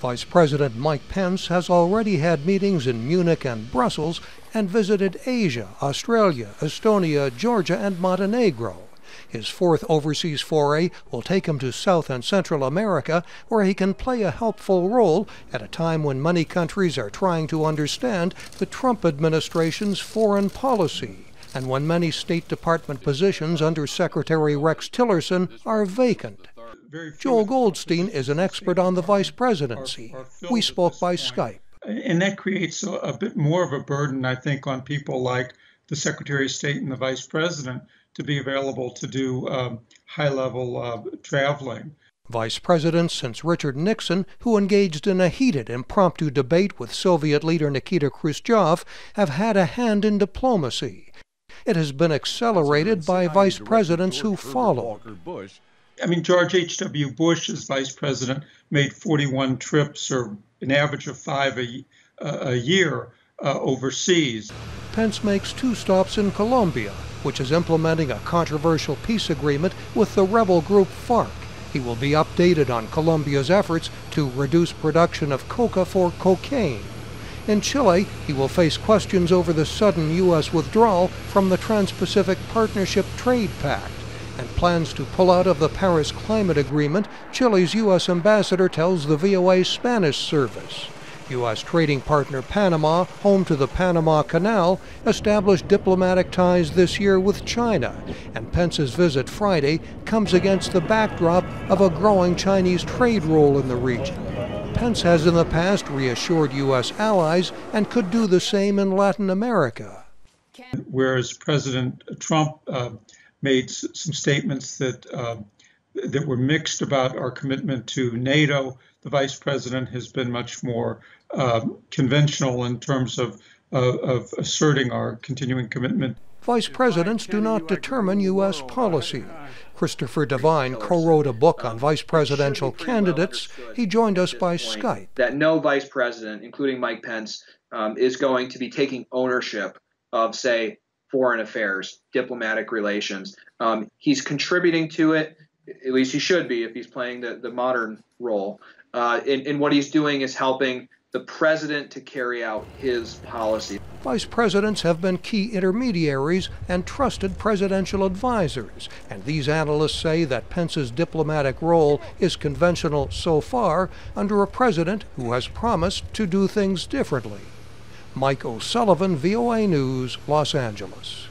Vice President Mike Pence has already had meetings in Munich and Brussels and visited Asia, Australia, Estonia, Georgia, and Montenegro. His fourth overseas foray will take him to South and Central America, where he can play a helpful role at a time when many countries are trying to understand the Trump administration's foreign policy, and when many State Department positions under Secretary Rex Tillerson are vacant. Joel Goldstein is an expert on the vice presidency. We spoke by Skype. And that creates a bit more of a burden, I think, on people like the Secretary of State and the Vice President to be available to do high-level traveling. Vice presidents since Richard Nixon, who engaged in a heated impromptu debate with Soviet leader Nikita Khrushchev, have had a hand in diplomacy. It has been accelerated by vice presidents who follow. I mean, George H.W. Bush, as vice president, made 41 trips, or an average of 5 a year, overseas. Pence makes 2 stops in Colombia, which is implementing a controversial peace agreement with the rebel group FARC. He will be updated on Colombia's efforts to reduce production of coca for cocaine. In Chile, he will face questions over the sudden U.S. withdrawal from the Trans-Pacific Partnership Trade Pact and plans to pull out of the Paris Climate Agreement, Chile's U.S. ambassador tells the VOA Spanish service. U.S. trading partner Panama, home to the Panama Canal, established diplomatic ties this year with China, and Pence's visit Friday comes against the backdrop of a growing Chinese trade role in the region. Pence has in the past reassured U.S. allies and could do the same in Latin America. Whereas President Trump made some statements that were mixed about our commitment to NATO, the vice president has been much more conventional in terms of asserting our continuing commitment. Vice presidents do not determine U.S. policy. Christopher Devine co-wrote a book on vice presidential candidates. He joined us by Skype. That no vice president, including Mike Pence, is going to be taking ownership of, say, foreign affairs, diplomatic relations. He's contributing to it, at least he should be if he's playing the modern role. And what he's doing is helping the president to carry out his policy. Vice presidents have been key intermediaries and trusted presidential advisors, and these analysts say that Pence's diplomatic role is conventional so far under a president who has promised to do things differently. Mike O'Sullivan, VOA News, Los Angeles.